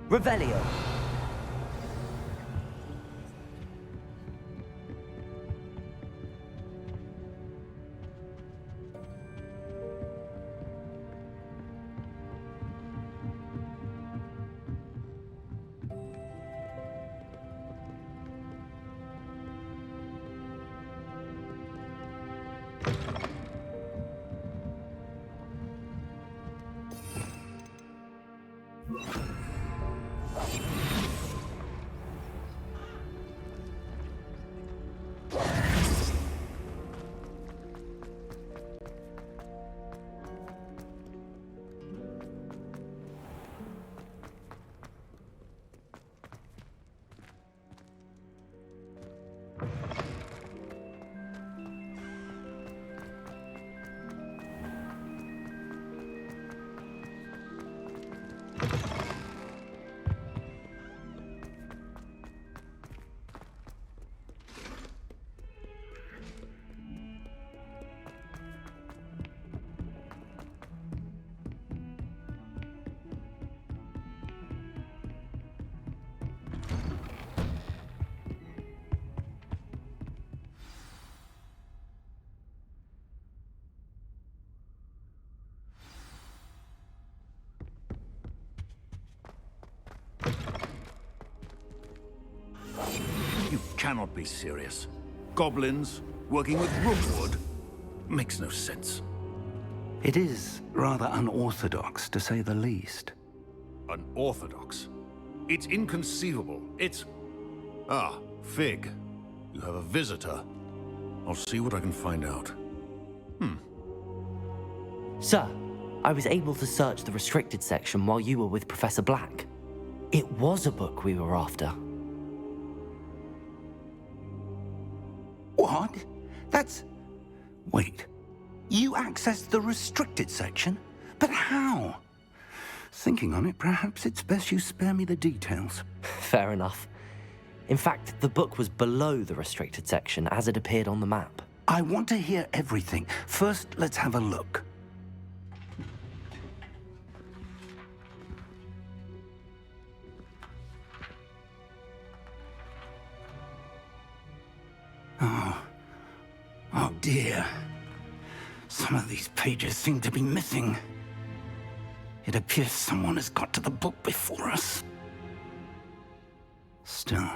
Revelio. You cannot be serious. Goblins working with rookwood makes no sense. It is rather unorthodox, to say the least. Unorthodox? It's inconceivable. It's... Ah, Fig. You have a visitor. I'll see what I can find out. Sir, I was able to search the restricted section while you were with Professor Black. It was a book we were after. What? That's... Wait. You accessed the restricted section? But how? Thinking on it, perhaps it's best you spare me the details. Fair enough. In fact, the book was below the restricted section as it appeared on the map. I want to hear everything. First, let's have a look. Oh dear. Some of these pages seem to be missing. It appears someone has got to the book before us. Still,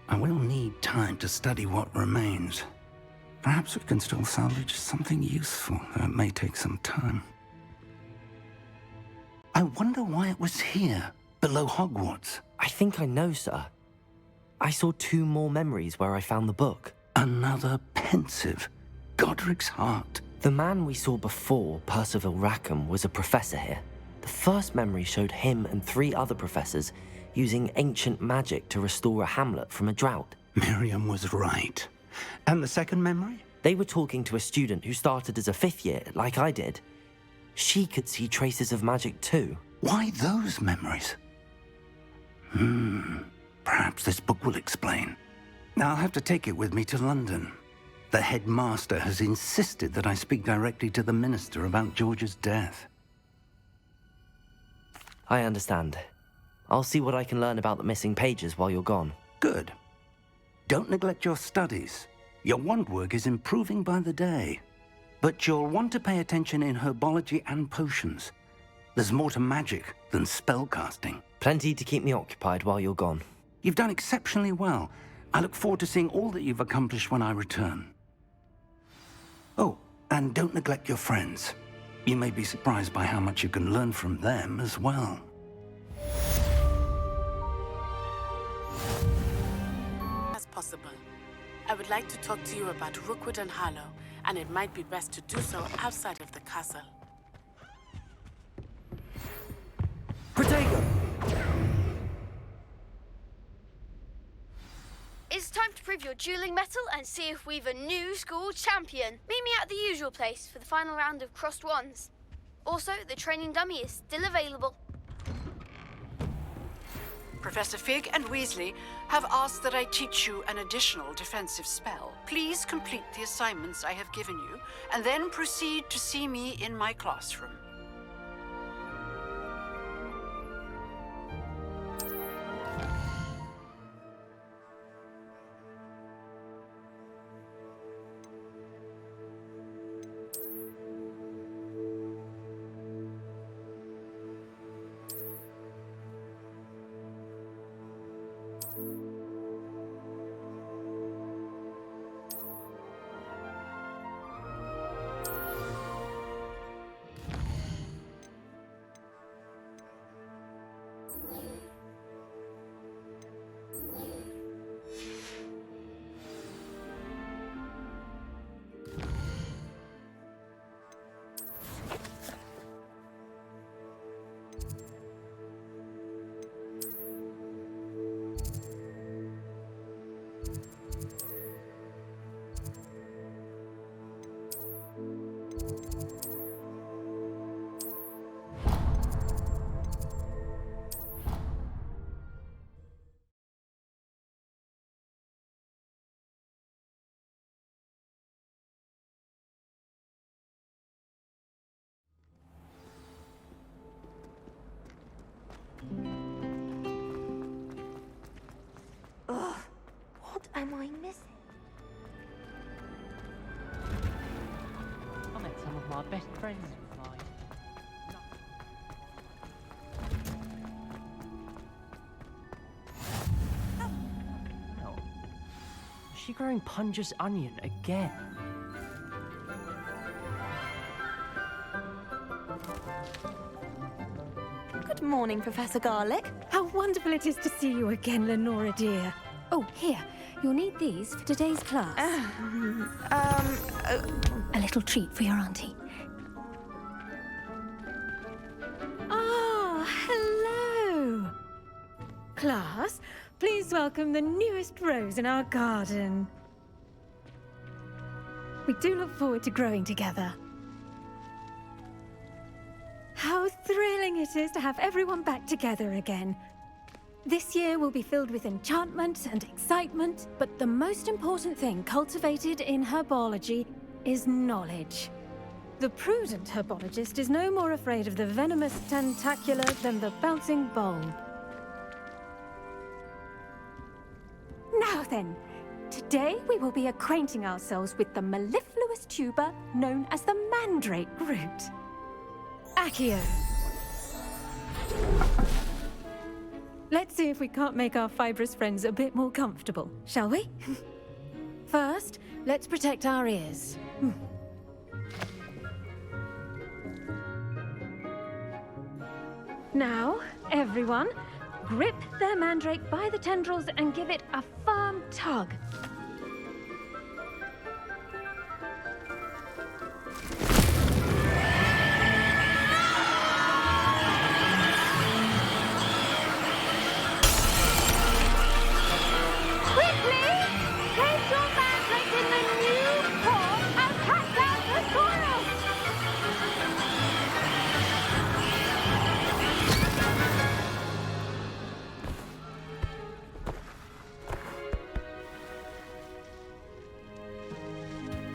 I will need time to study what remains. Perhaps we can still salvage something useful, though it may take some time. I wonder why it was here, below Hogwarts. I think I know, sir. I saw 2 more memories where I found the book. Another pensive. Godric's heart. The man we saw before, Percival Rackham, was a professor here. The first memory showed him and 3 other professors using ancient magic to restore a hamlet from a drought. Miriam was right. And the second memory? They were talking to a student who started as a 5th year, like I did. She could see traces of magic too. Why those memories? Perhaps this book will explain. Now I'll have to take it with me to London. The headmaster has insisted that I speak directly to the minister about George's death. I understand. I'll see what I can learn about the missing pages while you're gone. Good. Don't neglect your studies. Your wand work is improving by the day. But you'll want to pay attention in herbology and potions. There's more to magic than spellcasting. Plenty to keep me occupied while you're gone. You've done exceptionally well. I look forward to seeing all that you've accomplished when I return. Oh, and don't neglect your friends. You may be surprised by how much you can learn from them as well. As possible. I would like to talk to you about Rookwood and Harlow, and it might be best to do so outside of the castle. Protego! It's time to prove your dueling mettle and see if we've a new school champion. Meet me at the usual place for the final round of crossed wands. Also, the training dummy is still available. Professor Fig and Weasley have asked that I teach you an additional defensive spell. Please complete the assignments I have given you, and then proceed to see me in my classroom. am I missing? I met some of my best friends in flight. No. Is she growing Punja's onion again? Good morning, Professor Garlic. How wonderful it is to see you again, Lenora dear. Oh, here. You'll need these for today's class. A little treat for your auntie. Ah, hello. Class, please welcome the newest rose in our garden. We do look forward to growing together. How thrilling it is to have everyone back together again. This year will be filled with enchantment and excitement, but the most important thing cultivated in herbology is knowledge. The prudent herbologist is no more afraid of the venomous tentacula than the bouncing bulb. Now then, today we will be acquainting ourselves with the mellifluous tuber known as the mandrake root. Accio. Let's see if we can't make our fibrous friends a bit more comfortable, shall we? First, let's protect our ears. Now, everyone, grip their mandrake by the tendrils and give it a firm tug.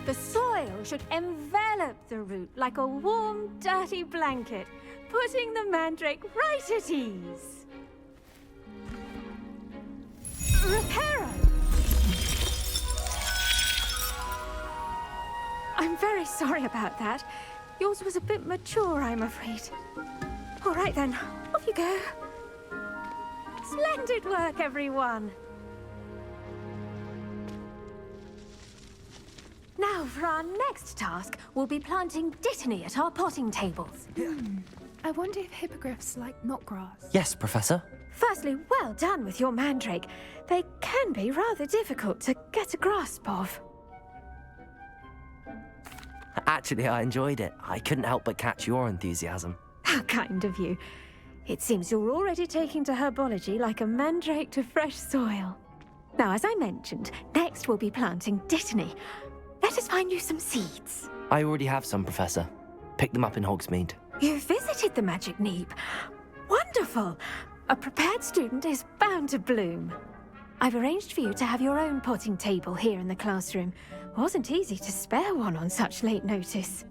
The soil should envelop the root like a warm, dirty blanket, putting the mandrake right at ease. Reparo! I'm very sorry about that. Yours was a bit mature, I'm afraid. All right then, off you go. Splendid work, everyone. Now, for our next task, we'll be planting dittany at our potting tables. I wonder if hippogriffs like knotgrass. Yes, Professor. Firstly, well done with your mandrake. They can be rather difficult to get a grasp of. Actually, I enjoyed it. I couldn't help but catch your enthusiasm. How kind of you. It seems you're already taking to herbology like a mandrake to fresh soil. Now, as I mentioned, next we'll be planting dittany. Let us find you some seeds. I already have some, Professor. Pick them up in Hogsmeade. You visited the Magic Neep. Wonderful! A prepared student is bound to bloom. I've arranged for you to have your own potting table here in the classroom. Wasn't easy to spare one on such late notice.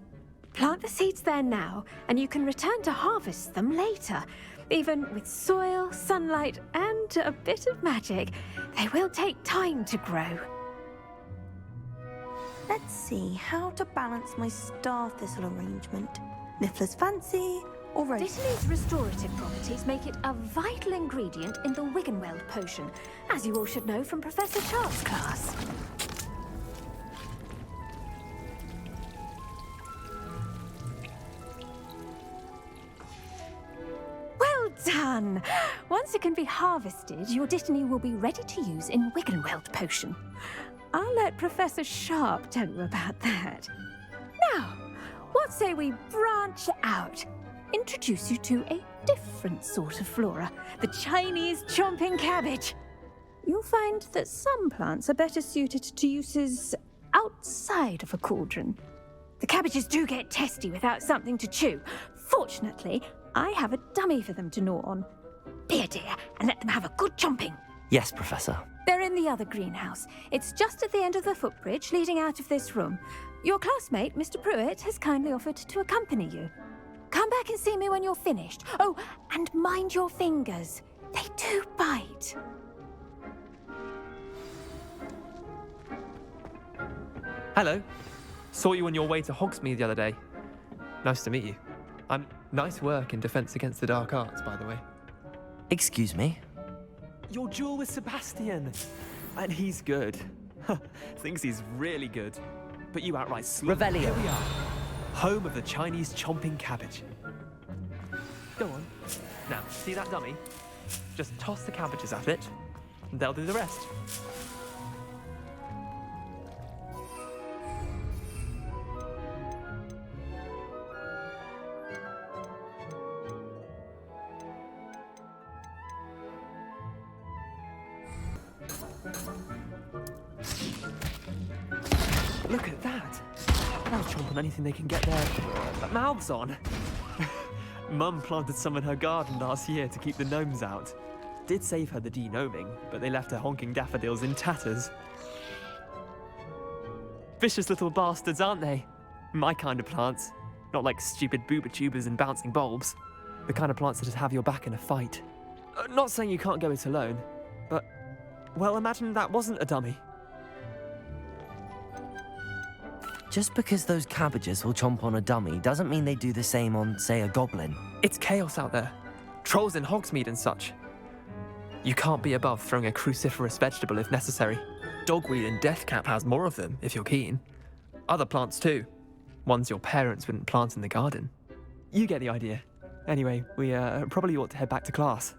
Plant the seeds there now, and you can return to harvest them later. Even with soil, sunlight, and a bit of magic, they will take time to grow. Let's see how to balance my star thistle arrangement. Niffler's fancy or rose? Dittany's restorative properties make it a vital ingredient in the Wiggenweld potion, as you all should know from Professor Sharp's class. Well done! Once it can be harvested, your dittany will be ready to use in Wiggenweld potion. I'll let Professor Sharp tell you about that. Now, what say we branch out? Introduce you to a different sort of flora, the Chinese chomping cabbage. You'll find that some plants are better suited to uses outside of a cauldron. The cabbages do get testy without something to chew. Fortunately, I have a dummy for them to gnaw on. Be a dear and let them have a good chomping. Yes, Professor. They're in the other greenhouse. It's just at the end of the footbridge leading out of this room. Your classmate, Mr. Pruitt, has kindly offered to accompany you. Come back and see me when you're finished. Oh, and mind your fingers. They do bite. Hello. Saw you on your way to Hogsmeade the other day. Nice to meet you. Nice work in Defense Against the Dark Arts, by the way. Excuse me? Your duel with Sebastian. And he's good. Thinks he's really good. But you outright slew. Revelio. Here we are. Home of the Chinese chomping cabbage. Go on. Now, see that dummy? Just toss the cabbages at it, and they'll do the rest. Look at that! They'll chomp on anything they can get their mouths on. Mum planted some in her garden last year to keep the gnomes out. Did save her the de-gnoming, but they left her honking daffodils in tatters. Vicious little bastards, aren't they? My kind of plants. Not like stupid booba tubers and bouncing bulbs. The kind of plants that'd have your back in a fight. Not saying you can't go it alone, but... well, imagine that wasn't a dummy. Just because those cabbages will chomp on a dummy doesn't mean they do the same on, say, a goblin. It's chaos out there. Trolls in Hogsmeade and such. You can't be above throwing a cruciferous vegetable if necessary. Dogweed and deathcap has more of them, if you're keen. Other plants too. Ones your parents wouldn't plant in the garden. You get the idea. Anyway, we probably ought to head back to class.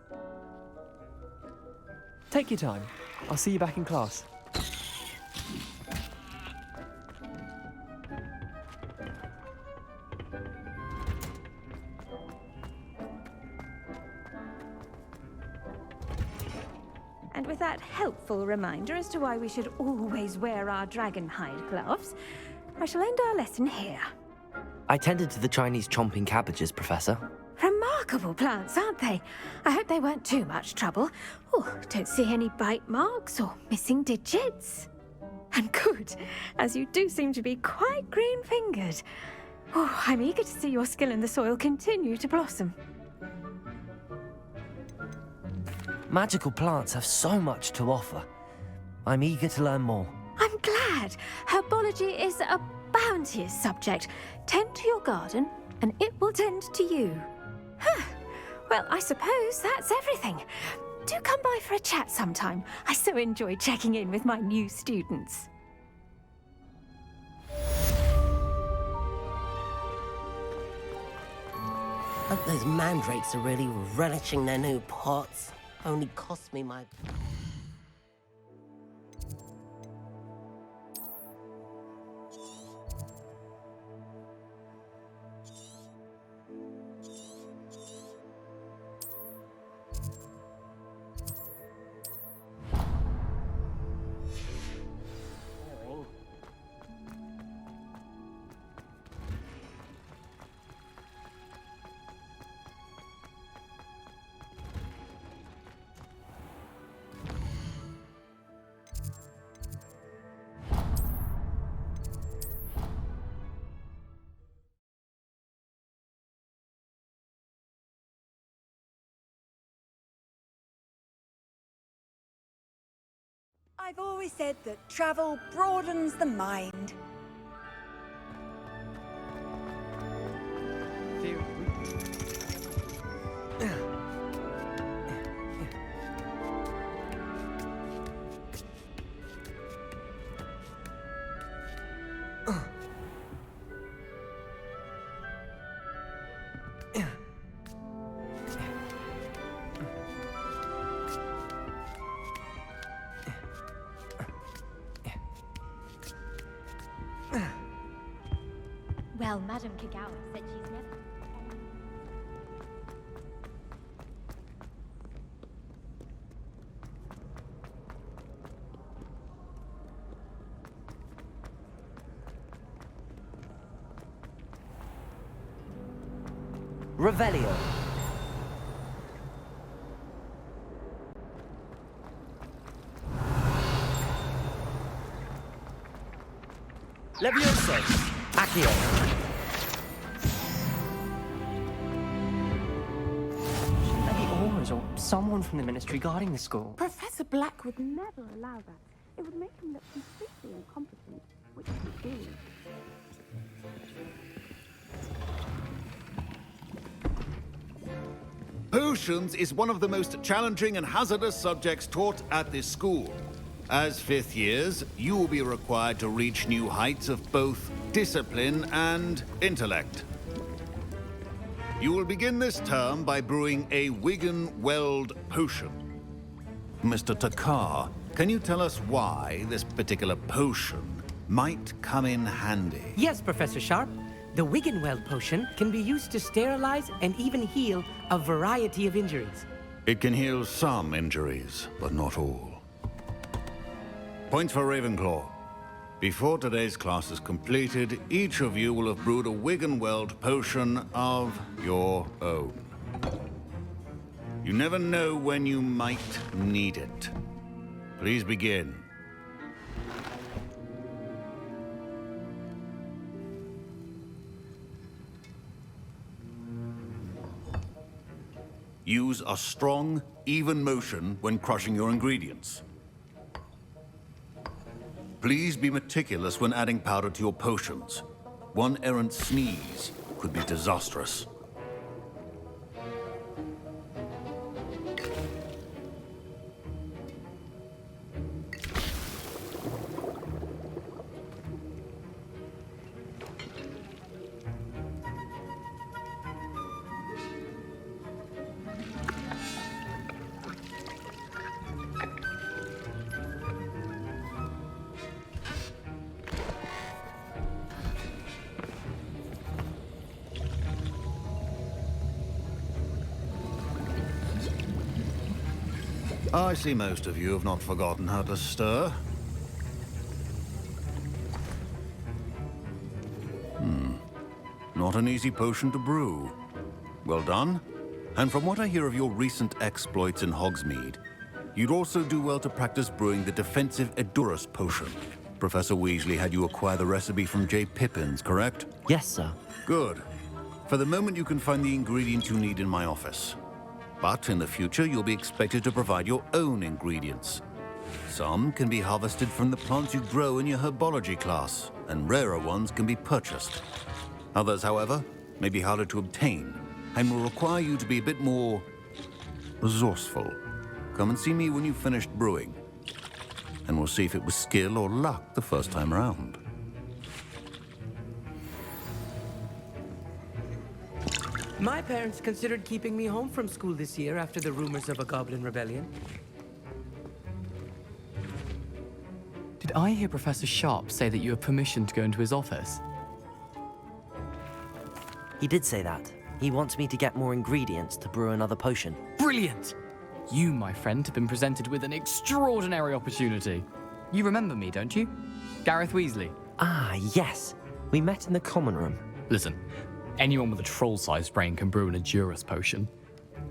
Take your time. I'll see you back in class. And with that helpful reminder as to why we should always wear our dragon hide gloves, I shall end our lesson here. I tended to the Chinese chomping cabbages, Professor. Remarkable plants, aren't they? I hope they weren't too much trouble. Oh, don't see any bite marks or missing digits. And good, as you do seem to be quite green-fingered. Oh, I'm eager to see your skill in the soil continue to blossom. Magical plants have so much to offer. I'm eager to learn more. I'm glad. Herbology is a bounteous subject. Tend to your garden, and it will tend to you. Well, I suppose that's everything. Do come by for a chat sometime. I so enjoy checking in with my new students. Hope those mandrakes are really relishing their new pots. Only cost me my... I've always said that travel broadens the mind. Well, Madame Kagawa said she's never... Revelio. Levioso. Accio. Or someone from the ministry guarding the school. Professor Black would never allow that. It would make him look completely incompetent, which would be Potions is one of the most challenging and hazardous subjects taught at this school. As fifth years, you will be required to reach new heights of both discipline and intellect. You will begin this term by brewing a Wiggenweld potion. Mr. Takar, can you tell us why this particular potion might come in handy? Yes, Professor Sharp. The Wiggenweld potion can be used to sterilize and even heal a variety of injuries. It can heal some injuries, but not all. Points for Ravenclaw. Before today's class is completed, each of you will have brewed a Wiggenweld potion of your own. You never know when you might need it. Please begin. Use a strong, even motion when crushing your ingredients. Please be meticulous when adding powder to your potions. One errant sneeze could be disastrous. I see most of you have not forgotten how to stir. Not an easy potion to brew. Well done. And from what I hear of your recent exploits in Hogsmeade, you'd also do well to practice brewing the defensive Edurus potion. Professor Weasley had you acquire the recipe from J. Pippins, correct? Yes, sir. Good. For the moment, you can find the ingredients you need in my office. But in the future, you'll be expected to provide your own ingredients. Some can be harvested from the plants you grow in your herbology class, and rarer ones can be purchased. Others, however, may be harder to obtain, and will require you to be a bit more resourceful. Come and see me when you've finished brewing, and we'll see if it was skill or luck the first time around. My parents considered keeping me home from school this year after the rumors of a goblin rebellion. Did I hear Professor Sharp say that you have permission to go into his office? He did say that. He wants me to get more ingredients to brew another potion. Brilliant! You, my friend, have been presented with an extraordinary opportunity. You remember me, don't you? Gareth Weasley. Ah, yes. We met in the common room. Listen, anyone with a troll-sized brain can brew an Edurus potion.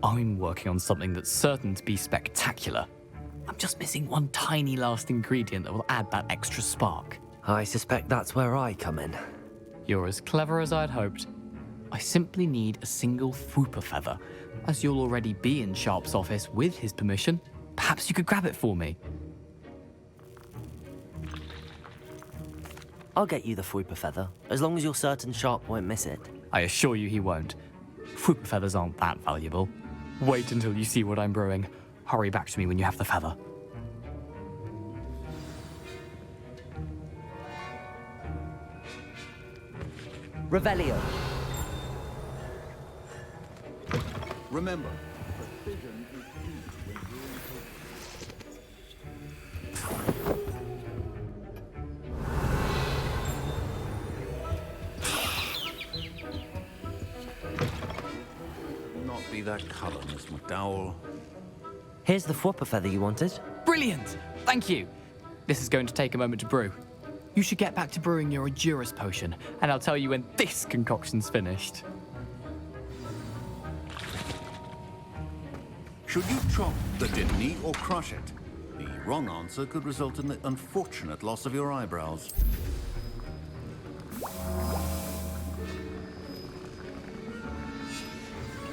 I'm working on something that's certain to be spectacular. I'm just missing one tiny last ingredient that will add that extra spark. I suspect that's where I come in. You're as clever as I'd hoped. I simply need a single Fwooper feather. As you'll already be in Sharp's office with his permission, perhaps you could grab it for me. I'll get you the Fwooper feather, as long as you're certain Sharp won't miss it. I assure you he won't. Fwooper feathers aren't that valuable. Wait until you see what I'm brewing. Hurry back to me when you have the feather. Revelio. Remember, not be that color, Miss McDowell. Here's the Fwooper feather you wanted. Brilliant! Thank you! This is going to take a moment to brew. You should get back to brewing your Edurus potion, and I'll tell you when this concoction's finished. Should you chop the Dittany or crush it? The wrong answer could result in the unfortunate loss of your eyebrows.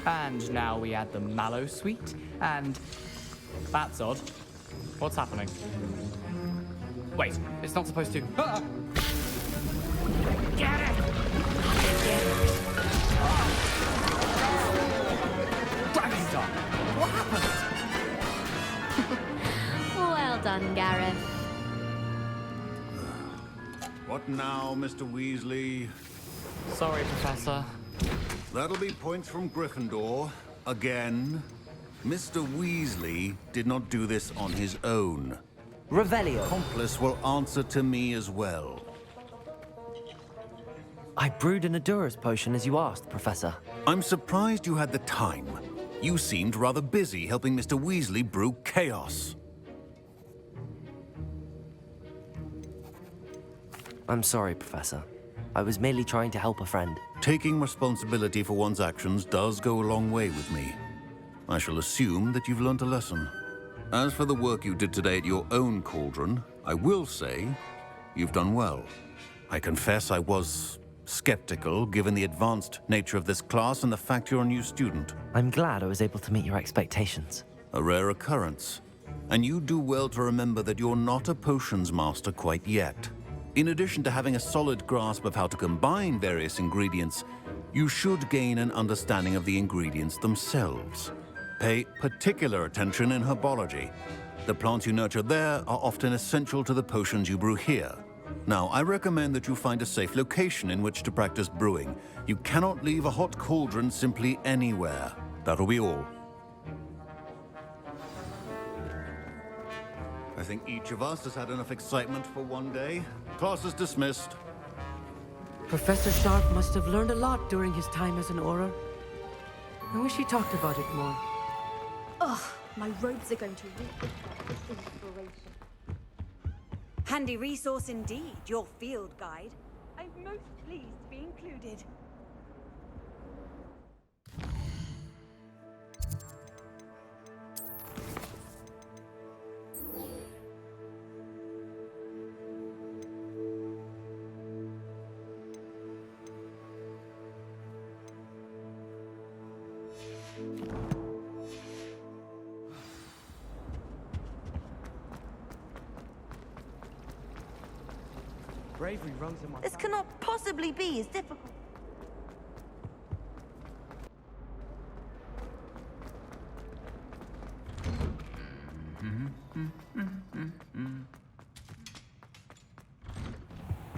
And now we add the mallow sweet, and... That's odd. What's happening? Wait, it's not supposed to... Ah! Get it! Dragon Star! done, Gareth. What now, Mr. Weasley? Sorry, Professor. That'll be points from Gryffindor. Again. Mr. Weasley did not do this on his own. Revelio. Accomplice will answer to me as well. I brewed an Adura's potion as you asked, Professor. I'm surprised you had the time. You seemed rather busy helping Mr. Weasley brew chaos. I'm sorry, Professor. I was merely trying to help a friend. Taking responsibility for one's actions does go a long way with me. I shall assume that you've learnt a lesson. As for the work you did today at your own cauldron, I will say you've done well. I confess I was skeptical, given the advanced nature of this class and the fact you're a new student. I'm glad I was able to meet your expectations. A rare occurrence. And you do well to remember that you're not a potions master quite yet. In addition to having a solid grasp of how to combine various ingredients, you should gain an understanding of the ingredients themselves. Pay particular attention in herbology. The plants you nurture there are often essential to the potions you brew here. Now, I recommend that you find a safe location in which to practice brewing. You cannot leave a hot cauldron simply anywhere. That'll be all. I think each of us has had enough excitement for one day. Class is dismissed. Professor Sharp must have learned a lot during his time as an Auror. I wish he talked about it more. Ugh, my robes are going to reek with inspiration. Handy resource indeed, your field guide. I'm most pleased to be included. Bravery runs in my This cannot possibly be as difficult.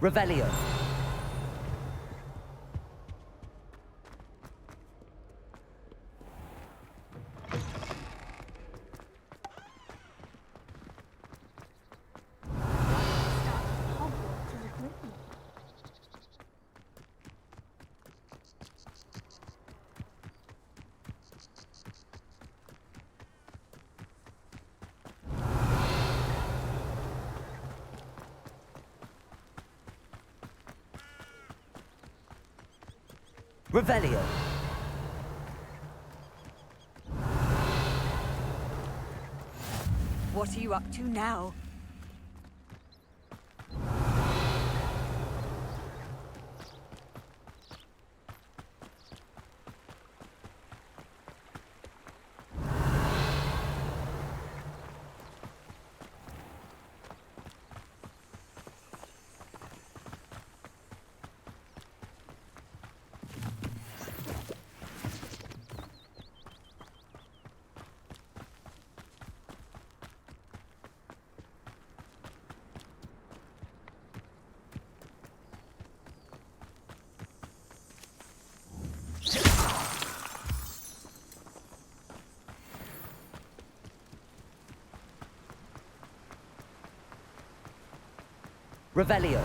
Revelio. Revelio. What are you up to now? Revelio.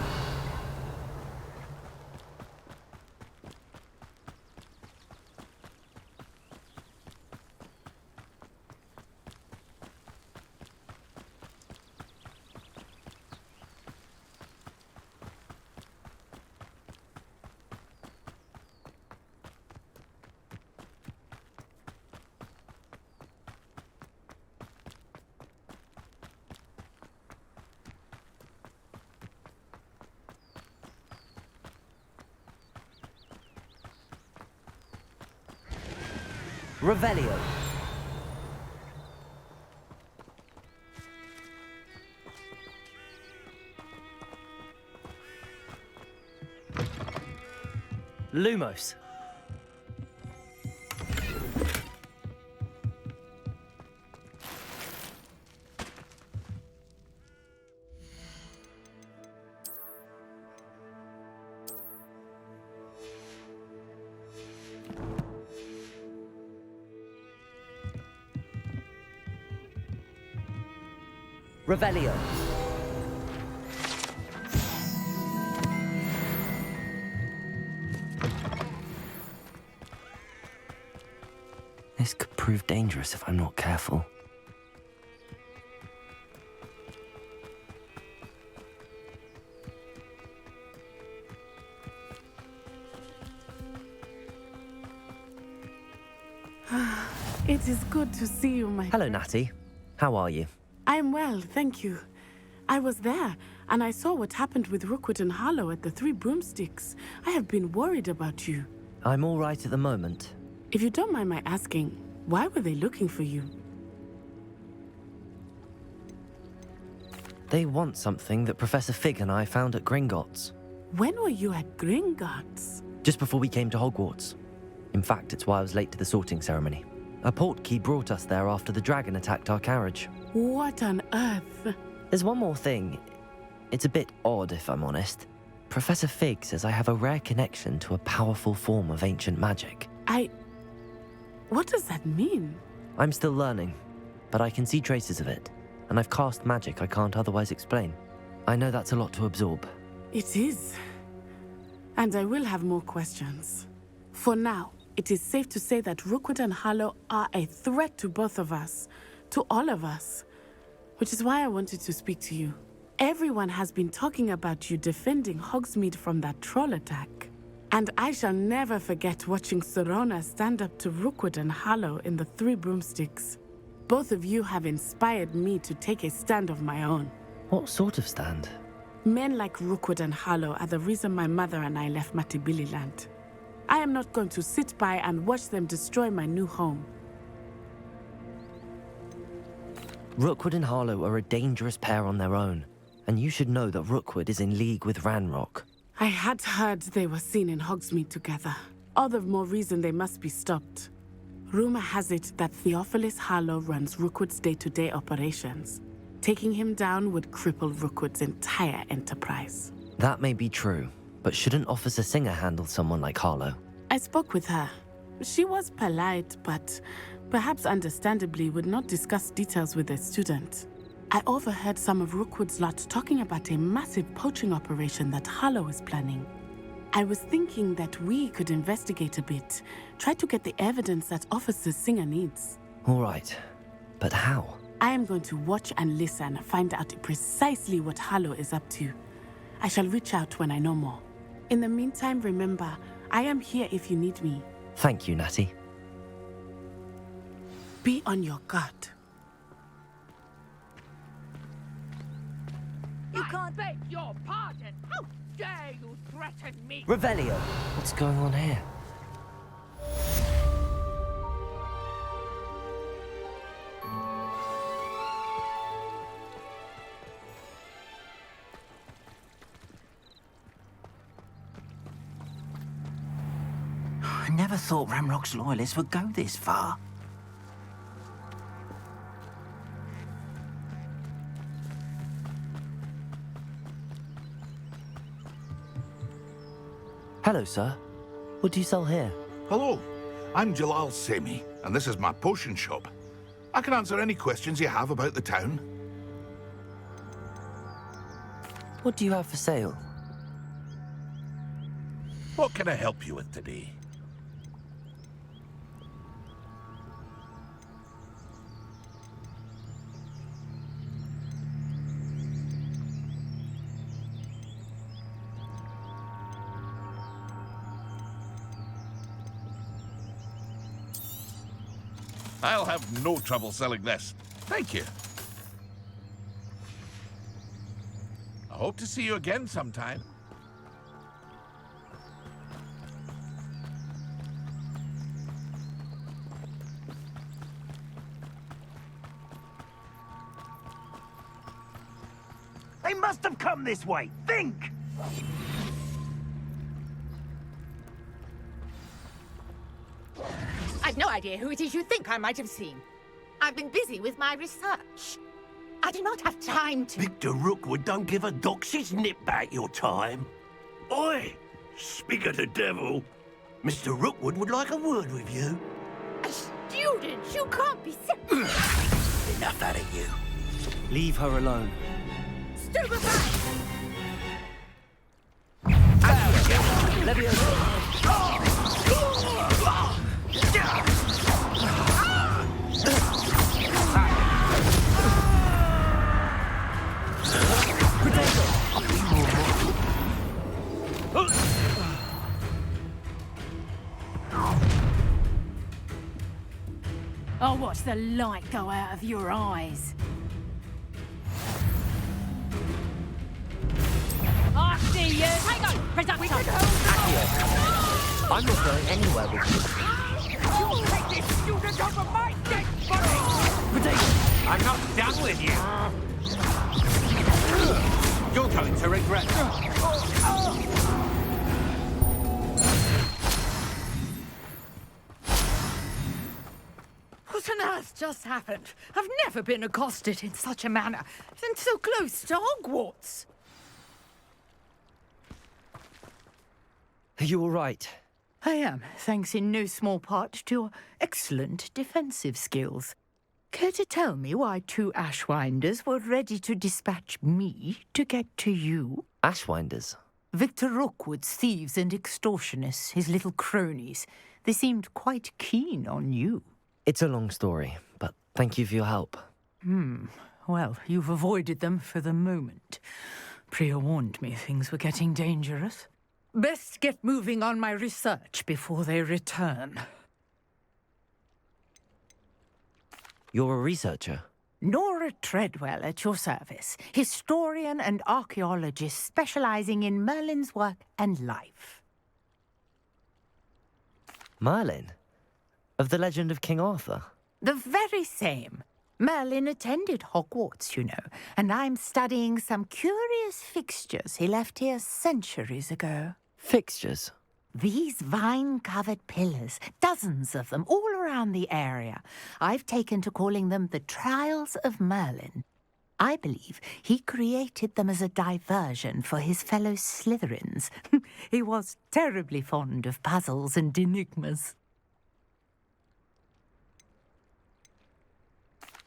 Revelio. Lumos. Revelio. This could prove dangerous if I'm not careful. It is good to see you, my Hello, Natty. How are you? I'm well, thank you. I was there, and I saw what happened with Rookwood and Harlow at the Three Broomsticks. I have been worried about you. I'm all right at the moment. If you don't mind my asking, why were they looking for you? They want something that Professor Fig and I found at Gringotts. When were you at Gringotts? Just before we came to Hogwarts. In fact, it's why I was late to the sorting ceremony. A portkey brought us there after the dragon attacked our carriage. What on earth? There's one more thing. It's a bit odd, if I'm honest. Professor Fig says I have a rare connection to a powerful form of ancient magic. What does that mean? I'm still learning, but I can see traces of it, and I've cast magic I can't otherwise explain. I know that's a lot to absorb. It is. And I will have more questions. For now, it is safe to say that Rookwood and Harlow are a threat to both of us, to all of us, which is why I wanted to speak to you. Everyone has been talking about you defending Hogsmeade from that troll attack. And I shall never forget watching Sorona stand up to Rookwood and Harlow in the Three Broomsticks. Both of you have inspired me to take a stand of my own. What sort of stand? Men like Rookwood and Harlow are the reason my mother and I left Matibililand. I am not going to sit by and watch them destroy my new home. Rookwood and Harlow are a dangerous pair on their own, and you should know that Rookwood is in league with Ranrock. I had heard they were seen in Hogsmeade together. All the more reason they must be stopped. Rumor has it that Theophilus Harlow runs Rookwood's day-to-day operations. Taking him down would cripple Rookwood's entire enterprise. That may be true, but shouldn't Officer Singer handle someone like Harlow? I spoke with her. She was polite, but perhaps understandably would not discuss details with a student. I overheard some of Rookwood's lot talking about a massive poaching operation that Harlow is planning. I was thinking that we could investigate a bit, try to get the evidence that Officer Singer needs. All right, but how? I am going to watch and listen, find out precisely what Harlow is up to. I shall reach out when I know more. In the meantime, remember, I am here if you need me. Thank you, Natty. Be on your guard. You can't beg your pardon. How dare you threaten me? Revelio! What's going on here? I never thought Ramrock's loyalists would go this far. Hello, sir. What do you sell here? Hello, I'm Jalal Semi, and this is my potion shop. I can answer any questions you have about the town. What do you have for sale? What can I help you with today? I'll have no trouble selling this. Thank you. I hope to see you again sometime. They must have come this way. Think! I've no idea who it is you think I might have seen. I've been busy with my research. I do not have time to... Victor Rookwood don't give a doxy's nip back your time. Oi! Speak of the devil. Mr. Rookwood would like a word with you. A student? You can't be... Enough out of you. Leave her alone. Stupefy! I'll watch the light go out of your eyes. I see you! Hang on! Presumption! I'm not going anywhere with you. You take this student over my dead body! I'm not done with you. You're going to regret What on earth just happened? I've never been accosted in such a manner, and so close to Hogwarts. Are you all right? I am, thanks in no small part to your excellent defensive skills. Care to tell me why 2 Ashwinders were ready to dispatch me to get to you? Ashwinders? Victor Rookwood's thieves and extortionists, his little cronies. They seemed quite keen on you. It's a long story, but thank you for your help. Well, you've avoided them for the moment. Priya warned me things were getting dangerous. Best get moving on my research before they return. You're a researcher? Nora Treadwell at your service, historian and archaeologist specializing in Merlin's work and life. Merlin? Of the legend of King Arthur? The very same. Merlin attended Hogwarts, you know, and I'm studying some curious fixtures he left here centuries ago. Fixtures? These vine-covered pillars, dozens of them, all around the area. I've taken to calling them the Trials of Merlin. I believe he created them as a diversion for his fellow Slytherins. He was terribly fond of puzzles and enigmas.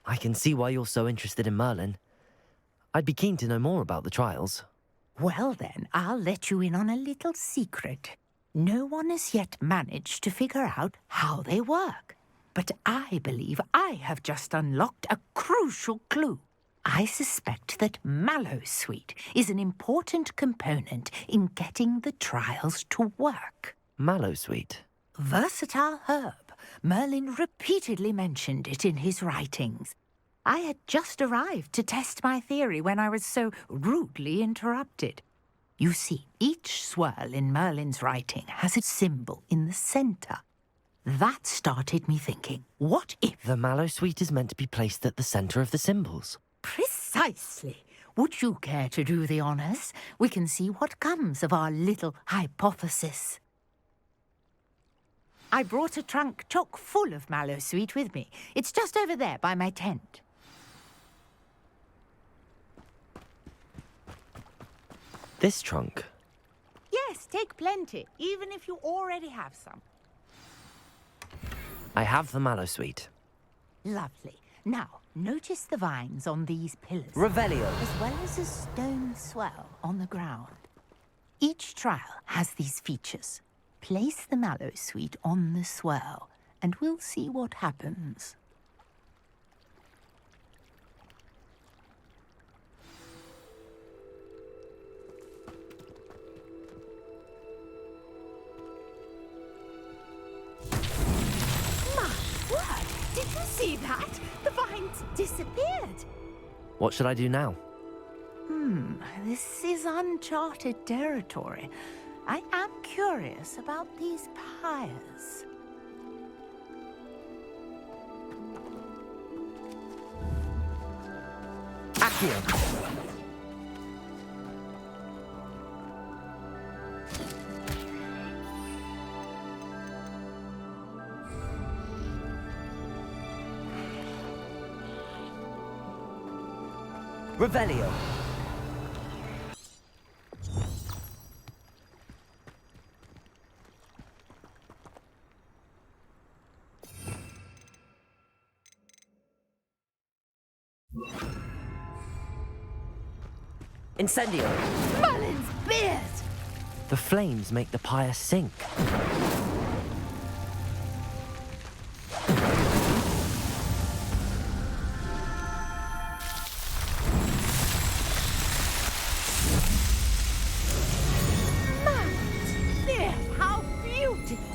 I can see why you're so interested in Merlin. I'd be keen to know more about the trials. Well then, I'll let you in on a little secret. No one has yet managed to figure out how they work. But I believe I have just unlocked a crucial clue. I suspect that Mallowsweet is an important component in getting the trials to work. Mallowsweet? Versatile herb. Merlin repeatedly mentioned it in his writings. I had just arrived to test my theory when I was so rudely interrupted. You see, each swirl in Merlin's writing has a symbol in the centre. That started me thinking, what if... The Mallowsweet is meant to be placed at the centre of the symbols. Precisely. Would you care to do the honours? We can see what comes of our little hypothesis. I brought a trunk chock full of Mallowsweet with me. It's just over there by my tent. This trunk? Yes, take plenty, even if you already have some. I have the Mallowsweet. Lovely. Now, notice the vines on these pillars. Revelio. As well as a stone swell on the ground. Each trial has these features. Place the Mallowsweet on the swirl, and we'll see what happens. My word! Did you see that? The vines disappeared. What should I do now? This is uncharted territory. I am curious about these pyres. Accio! Revelio! Incendio! Merlin's beard! The flames make the pyre sink. Merlin's beard! How beautiful!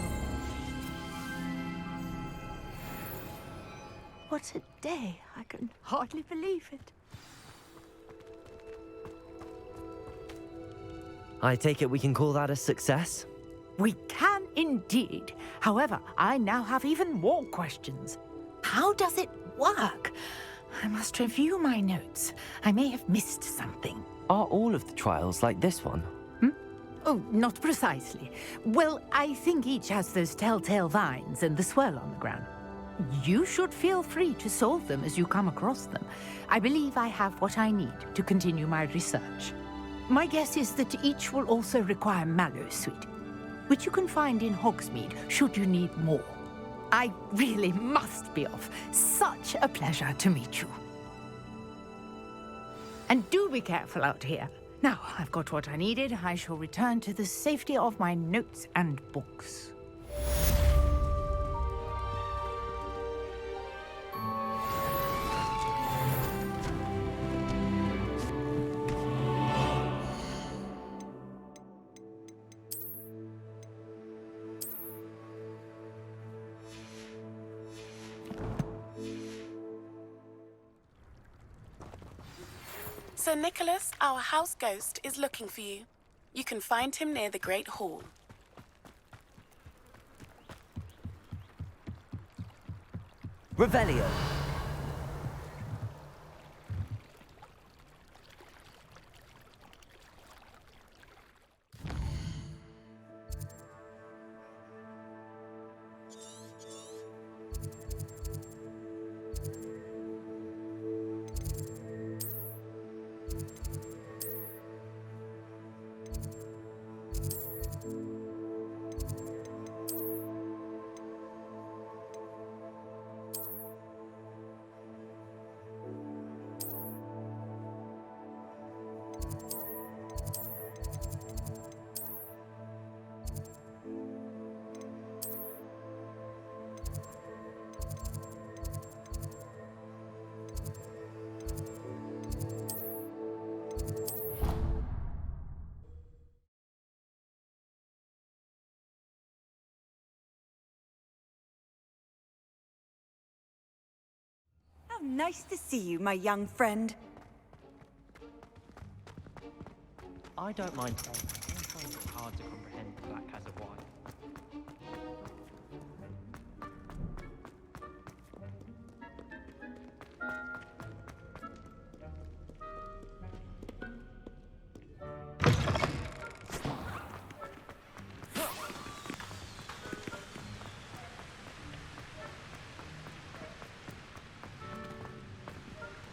What a day. I can hardly believe it. I take it we can call that a success? We can indeed. However, I now have even more questions. How does it work? I must review my notes. I may have missed something. Are all of the trials like this one? Oh, not precisely. Well, I think each has those telltale vines and the swirl on the ground. You should feel free to solve them as you come across them. I believe I have what I need to continue my research. My guess is that each will also require mallow sweet, which you can find in Hogsmeade should you need more. I really must be off. Such a pleasure to meet you. And do be careful out here. Now, I've got what I needed. I shall return to the safety of my notes and books. Sir Nicholas, our house ghost, is looking for you. You can find him near the Great Hall. Revelio. How nice to see you, my young friend. I don't mind saying I find it hard to comprehend the Black Cat of Wine.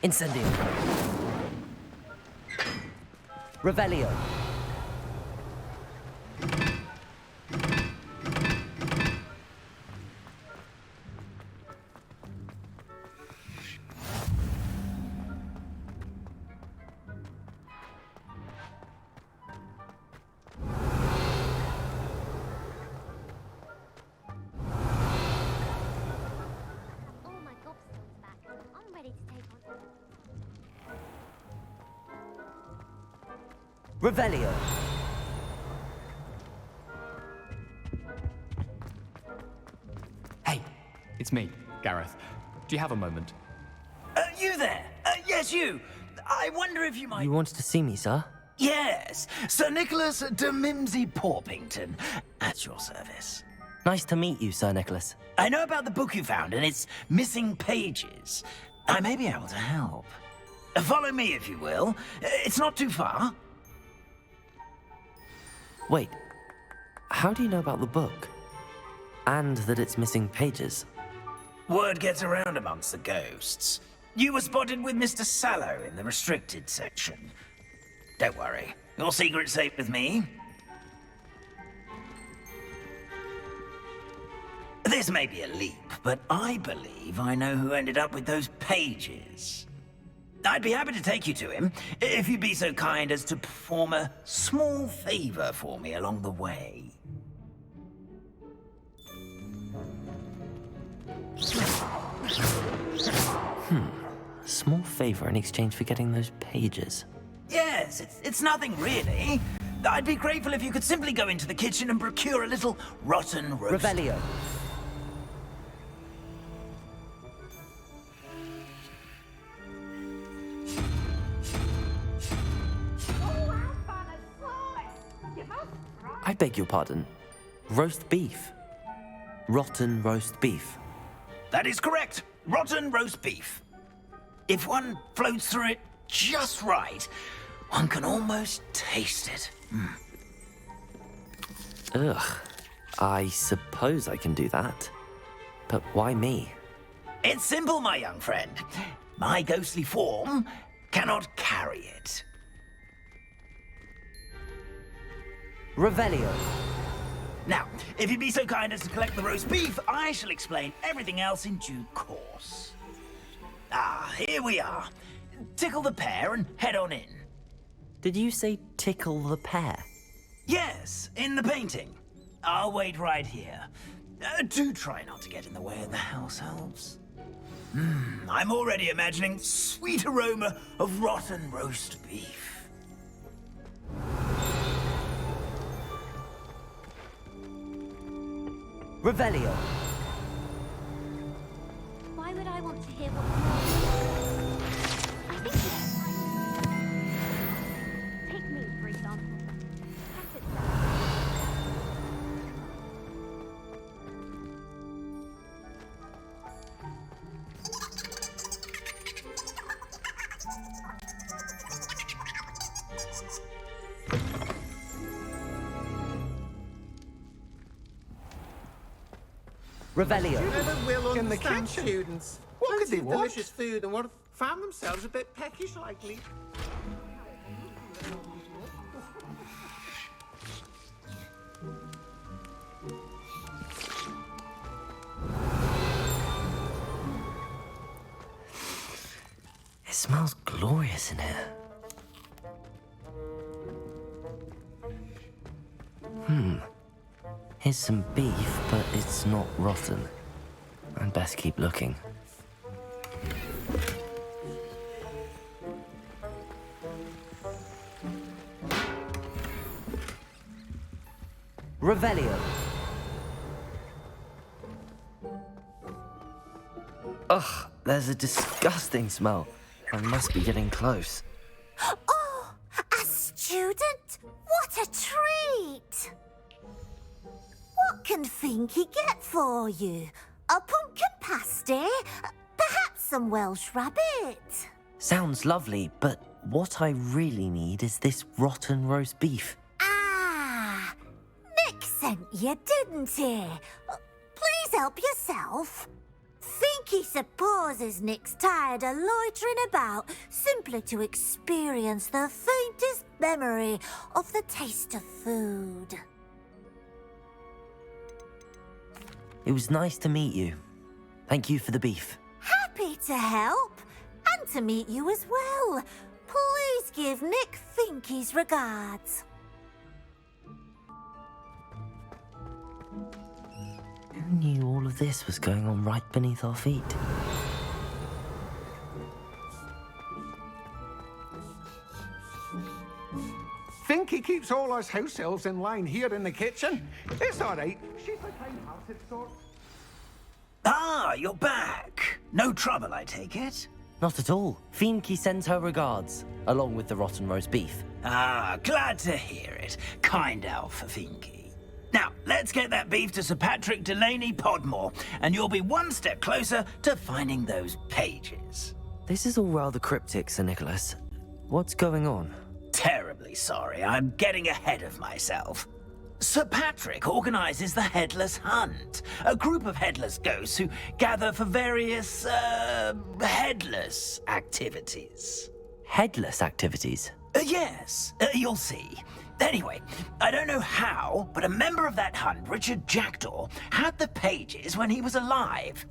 Incendio. Revelio. Revelio. Hey, it's me, Gareth. Do you have a moment? You there? Yes, you. I wonder if you might... You wanted to see me, sir? Yes, Sir Nicholas de Mimsy Porpington, at your service. Nice to meet you, Sir Nicholas. I know about the book you found and its missing pages. I may be able to help. Follow me, if you will. It's not too far. Wait, how do you know about the book? And that it's missing pages? Word gets around amongst the ghosts. You were spotted with Mr. Sallow in the restricted section. Don't worry, your secret's safe with me. This may be a leap, but I believe I know who ended up with those pages. I'd be happy to take you to him, if you'd be so kind as to perform a small favor for me along the way. Small favor in exchange for getting those pages. Yes, it's nothing really. I'd be grateful if you could simply go into the kitchen and procure a little rotten roast. Revelio. I beg your pardon. Roast beef. Rotten roast beef. That is correct. Rotten roast beef. If one floats through it just right, one can almost taste it. Ugh. I suppose I can do that. But why me? It's simple, my young friend. My ghostly form cannot carry it. Revelio. Now, if you'd be so kind as to collect the roast beef, I shall explain everything else in due course. Ah, here we are. Tickle the pear and head on in. Did you say tickle the pear? Yes, in the painting. I'll wait right here. Do try not to get in the way of the house elves. I'm already imagining the sweet aroma of rotten roast beef. Revelio. Why would I want to hear what I think it's take me, for example. Revelio. You never will understand students. What could they want? Delicious food and found themselves a bit peckish lately. It smells glorious in here. Here's some beef, but it's not rotten. I'd best keep looking. Revelio. Ugh, there's a disgusting smell. I must be getting close. Oh, a student? What a treat! What can Finky get for you? A pumpkin pasty? Perhaps some Welsh rabbit? Sounds lovely, but what I really need is this rotten roast beef. Ah, Nick sent you, didn't he? Please help yourself. Finky supposes Nick's tired of loitering about simply to experience the faintest memory of the taste of food. It was nice to meet you. Thank you for the beef. Happy to help, and to meet you as well. Please give Nick Finky's regards. Who knew all of this was going on right beneath our feet? Finky keeps all us house elves in line here in the kitchen. It's all right. She's a kind-hearted sort. Ah, you're back. No trouble, I take it? Not at all. Finky sends her regards, along with the rotten roast beef. Ah, glad to hear it. Kind elf for Finky. Now, let's get that beef to Sir Patrick Delaney Podmore, and you'll be one step closer to finding those pages. This is all rather cryptic, Sir Nicholas. What's going on? Terribly sorry, I'm getting ahead of myself. Sir Patrick organises the Headless Hunt, a group of headless ghosts who gather for various, headless activities. Headless activities? Yes, you'll see. Anyway, I don't know how, but a member of that hunt, Richard Jackdaw, had the pages when he was alive.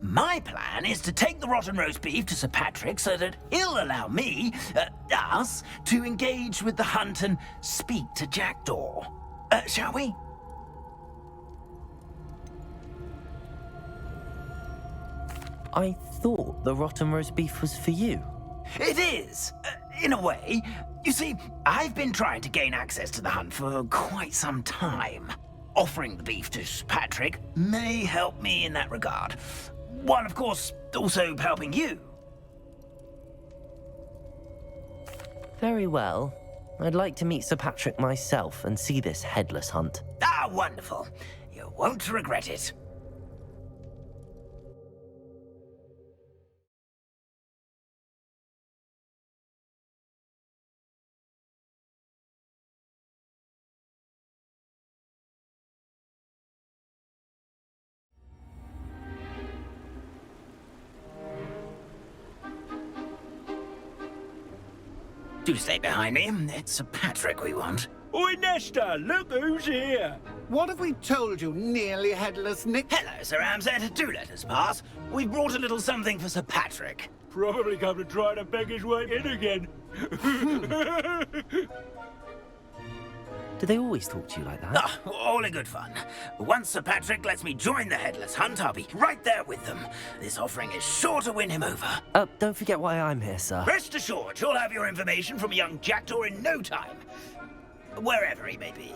My plan is to take the rotten roast beef to Sir Patrick so that he'll allow me, us, to engage with the hunt and speak to Jackdaw. Shall we? I thought the rotten roast beef was for you. It is, in a way. You see, I've been trying to gain access to the hunt for quite some time. Offering the beef to Sir Patrick may help me in that regard. While, of course, also helping you. Very well. I'd like to meet Sir Patrick myself and see this headless hunt. Ah, wonderful. You won't regret it. Do stay behind me. It's Sir Patrick we want. Oi, Nesta, look who's here. What have we told you, nearly headless Nick? Hello, Sir Ramsed. Do let us pass. We've brought a little something for Sir Patrick. Probably come to try to beg his way in again. Do they always talk to you like that? Ah, all in good fun. Once Sir Patrick lets me join the headless hunt, I'll be right there with them. This offering is sure to win him over. Don't forget why I'm here, sir. Rest assured, you'll have your information from young Jackdaw in no time. Wherever he may be.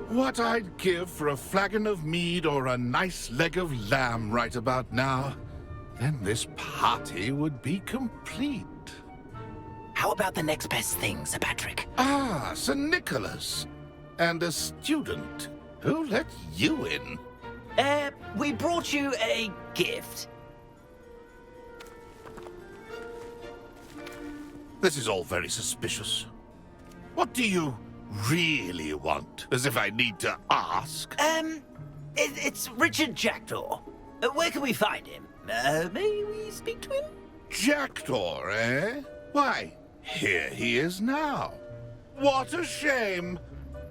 What I'd give for a flagon of mead or a nice leg of lamb right about now. Then this party would be complete. How about the next best thing, Sir Patrick? Ah, Sir Nicholas. And a student. Who let you in? We brought you a gift. This is all very suspicious. What do you really want? As if I need to ask. It's Richard Jackdaw. Where can we find him? May we speak to him? Jackdaw, eh? Why, here he is now. What a shame.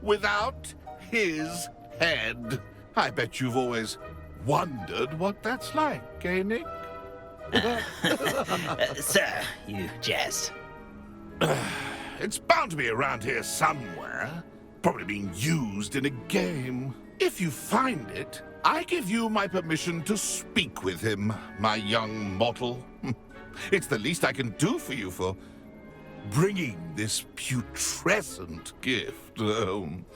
Without his head. I bet you've always wondered what that's like, eh, Nick? Sir, you jest. It's bound to be around here somewhere. Probably being used in a game. If you find it, I give you my permission to speak with him, my young mortal. It's the least I can do for you for bringing this putrescent gift home.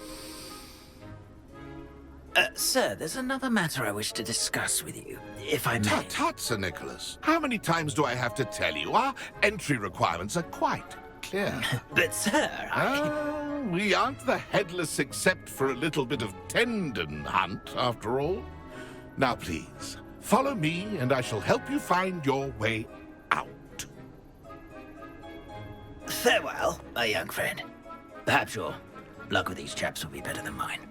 Sir, there's another matter I wish to discuss with you, if I may. Tut, tut, Sir Nicholas. How many times do I have to tell you? Our entry requirements are quite clear. But, sir, we aren't the headless except for a little bit of tendon hunt, after all. Now, please, follow me, and I shall help you find your way out. Farewell, my young friend. Perhaps your luck with these chaps will be better than mine.